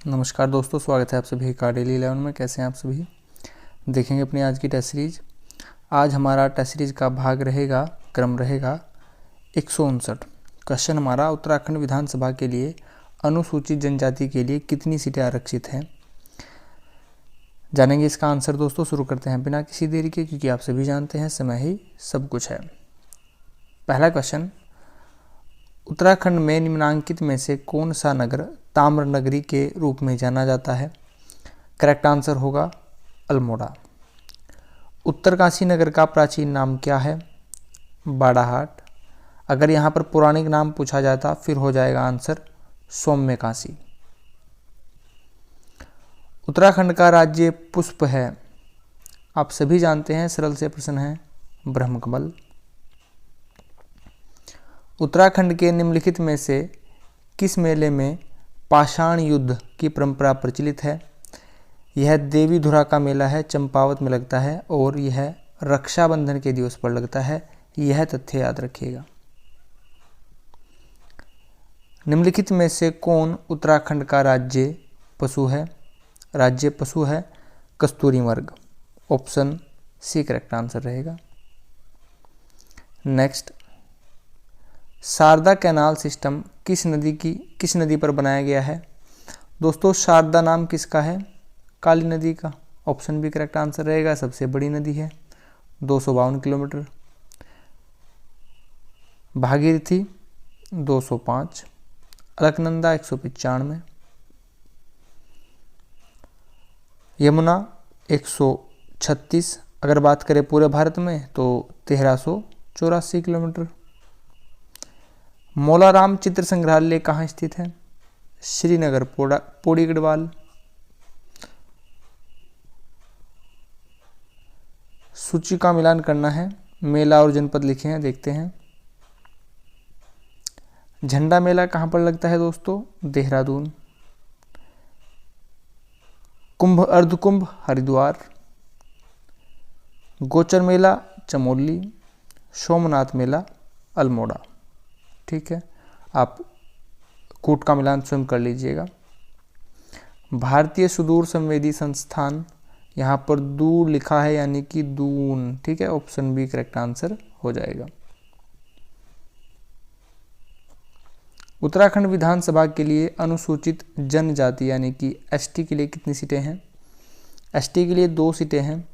नमस्कार दोस्तों, स्वागत है आप सभी का डेली 11 में। कैसे हैं आप सभी। देखेंगे अपनी आज की टेस्ट सीरीज। आज हमारा टेस्ट सीरीज का क्रम रहेगा 159। क्वेश्चन हमारा, उत्तराखंड विधानसभा के लिए अनुसूचित जनजाति के लिए कितनी सीटें आरक्षित हैं। जानेंगे इसका आंसर दोस्तों। शुरू करते हैं बिना किसी देरी के, क्योंकि आप सभी जानते हैं समय ही सब कुछ है। पहला क्वेश्चन, उत्तराखंड में निम्नांकित में से कौन सा नगर ताम्र नगरी के रूप में जाना जाता है। करेक्ट आंसर होगा अल्मोड़ा। उत्तरकाशी नगर का प्राचीन नाम क्या है। बाड़ाहाट। अगर यहाँ पर पौराणिक नाम पूछा जाता फिर हो जाएगा आंसर सौम्यकाशी। उत्तराखंड का राज्य पुष्प है। आप सभी जानते हैं, सरल से प्रश्न है, ब्रह्मकमल। उत्तराखंड के निम्नलिखित में से किस मेले में पाषाण युद्ध की परंपरा प्रचलित है। यह देवीधुरा का मेला है, चंपावत में लगता है और यह रक्षाबंधन के दिवस पर लगता है। यह तथ्य याद रखिएगा। निम्नलिखित में से कौन उत्तराखंड का राज्य पशु है। राज्य पशु है कस्तूरी मृग। ऑप्शन सी करेक्ट आंसर रहेगा। नेक्स्ट, शारदा कैनाल सिस्टम किस नदी पर बनाया गया है। दोस्तों, शारदा नाम किसका है। काली नदी का। ऑप्शन बी करेक्ट आंसर रहेगा। सबसे बड़ी नदी है, 252 किलोमीटर। भागीरथी 205, अलकनंदा 195, यमुना 136। अगर बात करें पूरे भारत में तो 1384 किलोमीटर। मौलाराम चित्र संग्रहालय कहाँ स्थित है। श्रीनगर पौड़ी गढ़वाल। सूची का मिलान करना है, मेला और जनपद लिखे हैं, देखते हैं। झंडा मेला कहाँ पर लगता है दोस्तों। देहरादून। कुंभ अर्धकुंभ हरिद्वार। गोचर मेला चमोली। सोमनाथ मेला अल्मोड़ा। ठीक है, आप कूट का मिलान स्वयं कर लीजिएगा। भारतीय सुदूर संवेदी संस्थान, यहाँ पर दूर लिखा है यानी कि दून। ठीक है, ऑप्शन बी करेक्ट आंसर हो जाएगा। उत्तराखंड विधानसभा के लिए अनुसूचित जनजाति यानी कि एसटी के लिए कितनी सीटें हैं। एसटी के लिए 2 सीटें हैं।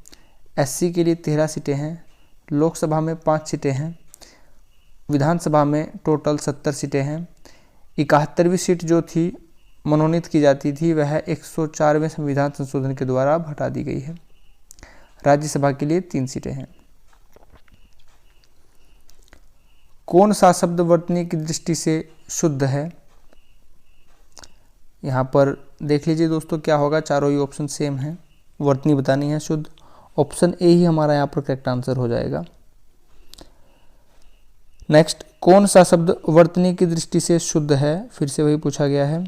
एससी के लिए 13 सीटें हैं। लोकसभा में 5 सीटें हैं। विधानसभा में टोटल 70 सीटें हैं। 71वीं सीट जो थी मनोनीत की जाती थी वह 104वें संविधान संशोधन के द्वारा अब हटा दी गई है। राज्यसभा के लिए 3 सीटें हैं। कौन सा शब्द वर्तनी की दृष्टि से शुद्ध है। यहाँ पर देख लीजिए दोस्तों क्या होगा, चारों ही ऑप्शन सेम हैं। वर्तनी बतानी है शुद्ध। ऑप्शन ए ही हमारा यहाँ पर करेक्ट आंसर हो जाएगा। नेक्स्ट, कौन सा शब्द वर्तनी की दृष्टि से शुद्ध है। फिर से वही पूछा गया है,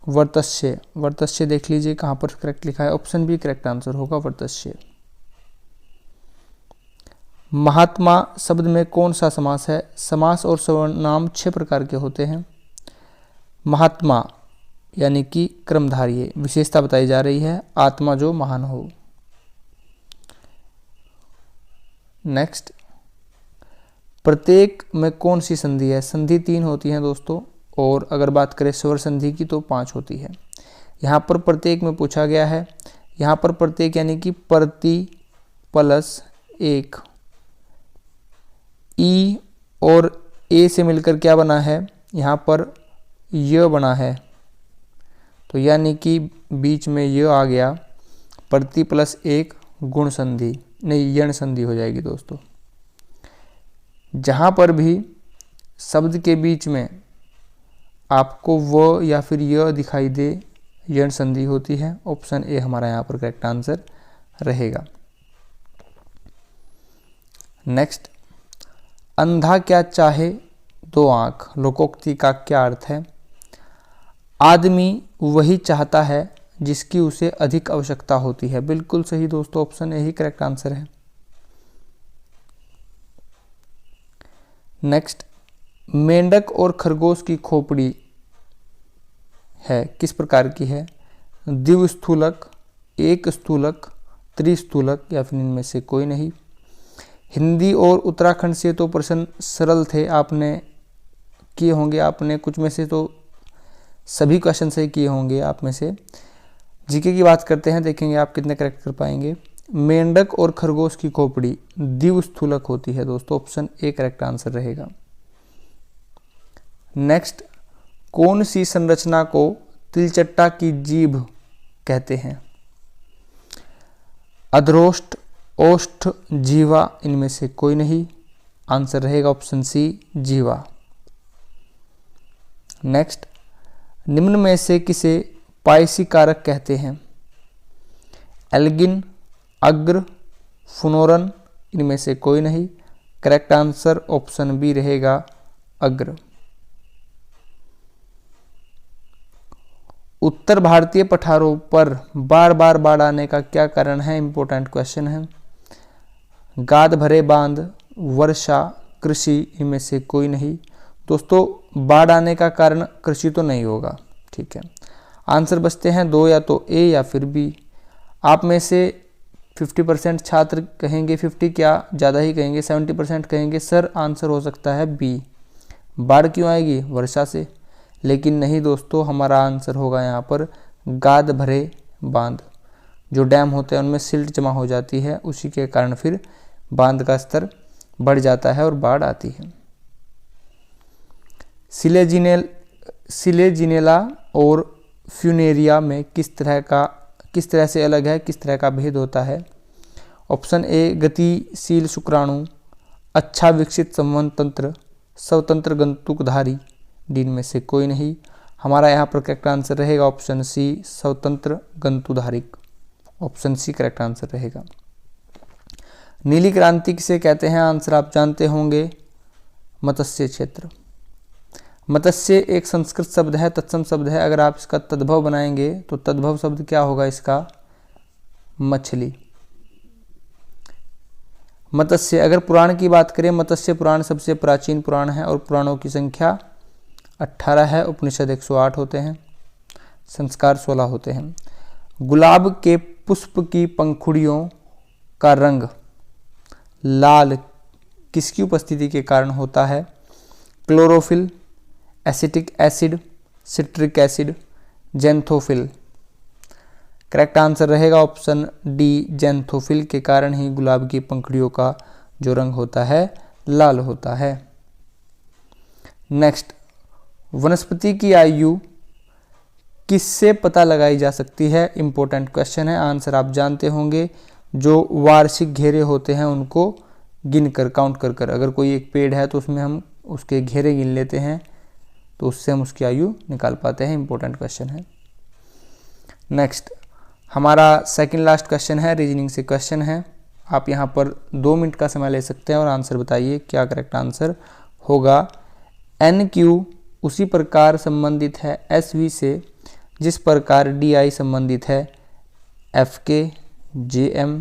वर्तस्य। वर्तस्य देख लीजिए कहाँ पर करेक्ट लिखा है। ऑप्शन बी करेक्ट आंसर होगा वर्तस्य। महात्मा शब्द में कौन सा समास है। समास और सर्वनाम 6 प्रकार के होते हैं। महात्मा यानी कि क्रमधारीय, विशेषता बताई जा रही है, आत्मा जो महान हो। नेक्स्ट, प्रत्येक में कौन सी संधि है। संधि 3 होती हैं दोस्तों, और अगर बात करें स्वर संधि की तो 5 होती है। यहाँ पर प्रत्येक में पूछा गया है। यहाँ पर प्रत्येक यानी कि प्रति प्लस 1। ई और ए से मिलकर क्या बना है, यहाँ पर य बना है, तो यानी कि बीच में य आ गया। प्रति प्लस 1 गुण संधि, नहीं यण संधि हो जाएगी दोस्तों। जहाँ पर भी शब्द के बीच में आपको व या फिर य दिखाई दे, यण संधि होती है। ऑप्शन ए हमारा यहाँ पर करेक्ट आंसर रहेगा। नेक्स्ट, अंधा क्या चाहे 2 आंख, लोकोक्ति का क्या अर्थ है। आदमी वही चाहता है जिसकी उसे अधिक आवश्यकता होती है। बिल्कुल सही दोस्तों, option A he correct answer है। नेक्स्ट, मेंढक और खरगोश की खोपड़ी है किस प्रकार की है। द्विस्थूलक, एक स्थूलक, त्रिस्थूलक या फिर इनमें से कोई नहीं। हिंदी और उत्तराखंड से तो प्रश्न सरल थे, आपने किए होंगे, आपने कुछ में से तो सभी क्वेश्चन सही किए होंगे आप में से। जीके की बात करते हैं, देखेंगे आप कितने करेक्ट कर पाएंगे। मेंढक और खरगोश की खोपड़ी द्विस्थूलक होती है दोस्तों, ऑप्शन ए करेक्ट आंसर रहेगा। नेक्स्ट, कौन सी संरचना को तिलचट्टा की जीभ कहते हैं? अधरोष्ठ, ओष्ठ, जीवा, इनमें से कोई नहीं। आंसर रहेगा ऑप्शन सी जीवा। नेक्स्ट, निम्न में से किसे पायसी कारक कहते हैं? एल्गिन, अग्र, फ्लोरन, इनमें से कोई नहीं। करेक्ट आंसर ऑप्शन बी रहेगा अग्र। उत्तर भारतीय पठारों पर बार बार बाढ़ आने का क्या कारण है? इंपॉर्टेंट क्वेश्चन है। गाद भरे बांध, वर्षा, कृषि, इनमें से कोई नहीं। दोस्तों बाढ़ आने का कारण कृषि तो नहीं होगा, ठीक है। आंसर बचते हैं दो, या तो ए या फिर बी। आप में से 50% छात्र कहेंगे, 50 क्या ज़्यादा ही कहेंगे, 70% कहेंगे सर आंसर हो सकता है बी, बाढ़ क्यों आएगी? वर्षा से। लेकिन नहीं दोस्तों, हमारा आंसर होगा यहाँ पर गाद भरे बांध। जो डैम होते हैं उनमें सिल्ट जमा हो जाती है, उसी के कारण फिर बांध का स्तर बढ़ जाता है और बाढ़ आती है। सिलेजिनेला और फ्यूनेरिया में किस तरह से अलग है, किस तरह का भेद होता है? ऑप्शन ए गतिशील शुक्राणु, अच्छा विकसित संवहन तंत्र, स्वतंत्र गंतुकधारी, डी में से कोई नहीं। हमारा यहाँ पर करेक्ट आंसर रहेगा ऑप्शन सी स्वतंत्र गंतुधारिक। ऑप्शन सी करेक्ट आंसर रहेगा। नीली क्रांति किसे कहते हैं? आंसर आप जानते होंगे, मत्स्य क्षेत्र। मत्स्य एक संस्कृत शब्द है, तत्सम शब्द है। अगर आप इसका तद्भव बनाएंगे तो तद्भव शब्द क्या होगा इसका? मछली। मत्स्य, अगर पुराण की बात करें, मत्स्य पुराण सबसे प्राचीन पुराण है और पुराणों की संख्या 18 है। उपनिषद 108 होते हैं, संस्कार 16 होते हैं। गुलाब के पुष्प की पंखुड़ियों का रंग लाल किसकी उपस्थिति के कारण होता है? Chlorophyll, acetic acid, citric acid, xanthophyll. Correct answer रहेगा ऑप्शन डी जेंथोफिल के कारण ही गुलाब की पंखुड़ियों का जो रंग होता है लाल होता है। नेक्स्ट, वनस्पति की आयु किससे पता लगाई जा सकती है? इंपॉर्टेंट क्वेश्चन है, आंसर आप जानते होंगे। जो वार्षिक घेरे होते हैं उनको गिनकर, काउंट कर कर, अगर कोई एक पेड़ है तो उसमें हम उसके घेरे गिन लेते हैं तो उससे हम उसकी आयु निकाल पाते हैं। इंपॉर्टेंट क्वेश्चन है। नेक्स्ट, हमारा सेकंड लास्ट क्वेश्चन है, रीजनिंग से क्वेश्चन है। आप यहाँ पर 2 मिनट का समय ले सकते हैं और आंसर बताइए क्या करेक्ट आंसर होगा। NQ उसी प्रकार संबंधित है SV से जिस प्रकार DI संबंधित है FK, JM,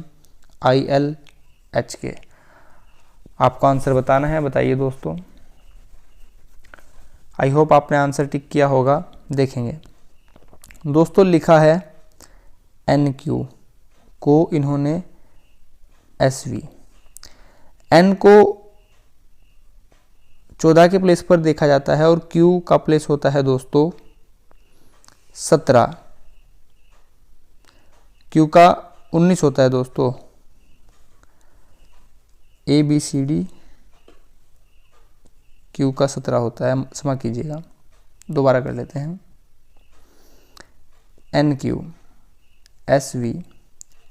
IL, HK। आपको आंसर बताना है, बताइए दोस्तों। आई होप आपने आंसर टिक किया होगा। देखेंगे दोस्तों, लिखा है NQ को इन्होंने SV। N को 14 के प्लेस पर देखा जाता है और Q का प्लेस होता है दोस्तों 17। Q का 19 होता है दोस्तों। ABCD, Q का 17 होता है। क्षमा कीजिएगा, दोबारा कर लेते हैं। NQ, SV,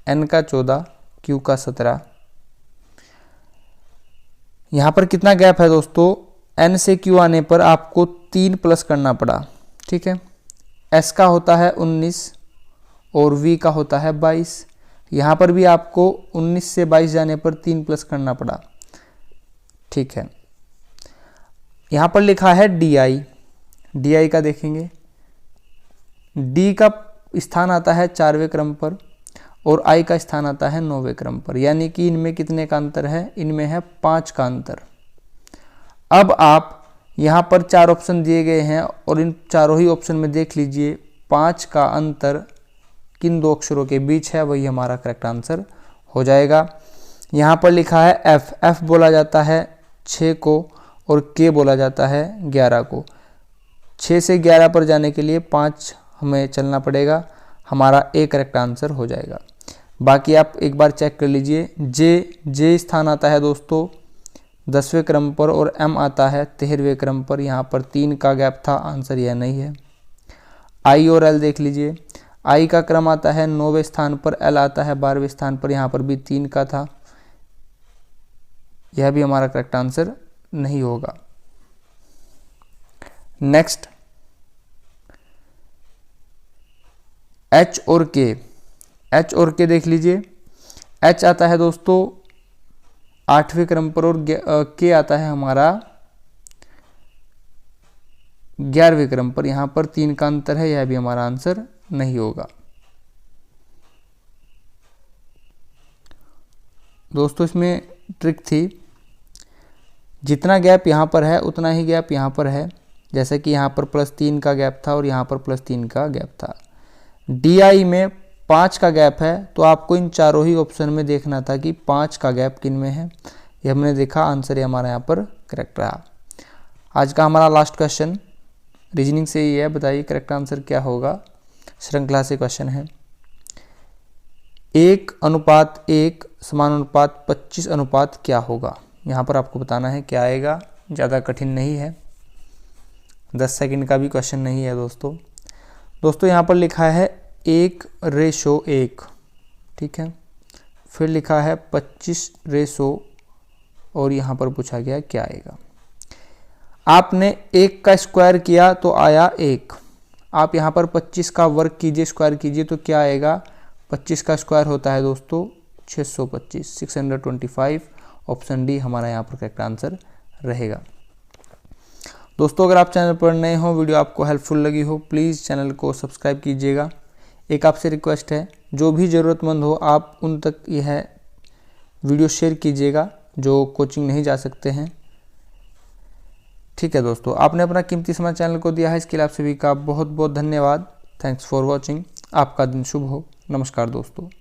N का 14, Q का 17। यहाँ पर कितना गैप है दोस्तों? N से Q आने पर आपको 3 प्लस करना पड़ा, ठीक है। S का होता है 19 और V का होता है 22। यहाँ पर भी आपको 19 से 22 जाने पर 3 प्लस करना पड़ा, ठीक है। यहाँ पर लिखा है DI। DI का देखेंगे, D का स्थान आता है 4वें क्रम पर और I का स्थान आता है 9वें क्रम पर, यानी कि इनमें कितने का अंतर है? इनमें है 5 का अंतर। अब आप यहाँ पर 4 ऑप्शन दिए गए हैं और इन चारों ही ऑप्शन में देख लीजिए 5 का अंतर किन दो अक्षरों के बीच है, वही हमारा करेक्ट आंसर हो जाएगा। यहाँ पर लिखा है एफ, एफ बोला जाता है 6 को और के बोला जाता है 11 को। 6 से 11 पर जाने के लिए 5 हमें चलना पड़ेगा, हमारा ए करेक्ट आंसर हो जाएगा। बाकी आप एक बार चेक कर लीजिए। जे स्थान आता है दोस्तों 10वें क्रम पर और एम आता है 13वें क्रम पर। यहाँ पर 3 का गैप था, आंसर यह नहीं है। आई और एल देख लीजिए, आई का क्रम आता है 9वें स्थान पर, एल आता है 12वें स्थान पर। यहाँ पर भी 3 का था, यह भी हमारा करेक्ट आंसर नहीं होगा। नेक्स्ट एच और के, एच और के देख लीजिए। एच आता है दोस्तों 8वें क्रम पर और के आता है हमारा 11वें क्रम पर। यहाँ पर 3 का अंतर है, यह भी हमारा आंसर नहीं होगा। दोस्तों इसमें ट्रिक थी, जितना गैप यहाँ पर है उतना ही गैप यहाँ पर है। जैसे कि यहाँ पर +3 का गैप था और यहाँ पर +3 का गैप था। DI में 5 का गैप है, तो आपको इन चारों ही ऑप्शन में देखना था कि 5 का गैप किन में है। ये हमने देखा, आंसर ये हमारा यहाँ पर करेक्ट रहा। आज का हमारा लास्ट क्वेश्चन रीजनिंग से ही है, बताइए करेक्ट आंसर क्या होगा। श्रृंखला से क्वेश्चन है। 1:1 समानुपात 25 क्या होगा। यहाँ पर आपको बताना है क्या आएगा, ज़्यादा कठिन नहीं है, 10 सेकंड का भी क्वेश्चन नहीं है दोस्तों यहाँ पर लिखा है 1:1, ठीक है। फिर लिखा है 25 और यहाँ पर पूछा गया क्या आएगा। आपने 1 का स्क्वायर किया तो आया 1। आप यहाँ पर 25 का वर्ग कीजिए, स्क्वायर कीजिए तो क्या आएगा। 25 का स्क्वायर होता है दोस्तों 625, 625। ऑप्शन डी हमारा यहाँ पर करेक्ट आंसर रहेगा। दोस्तों अगर आप चैनल पर नए हो, वीडियो आपको हेल्पफुल लगी हो, प्लीज़ चैनल को सब्सक्राइब कीजिएगा। एक आपसे रिक्वेस्ट है, जो भी ज़रूरतमंद हो आप उन तक यह वीडियो शेयर कीजिएगा जो कोचिंग नहीं जा सकते हैं, ठीक है। दोस्तों आपने अपना कीमती समय चैनल को दिया है, इसके लिए आप सभी का बहुत बहुत धन्यवाद। Thanks for watching. आपका दिन शुभ हो। नमस्कार दोस्तों।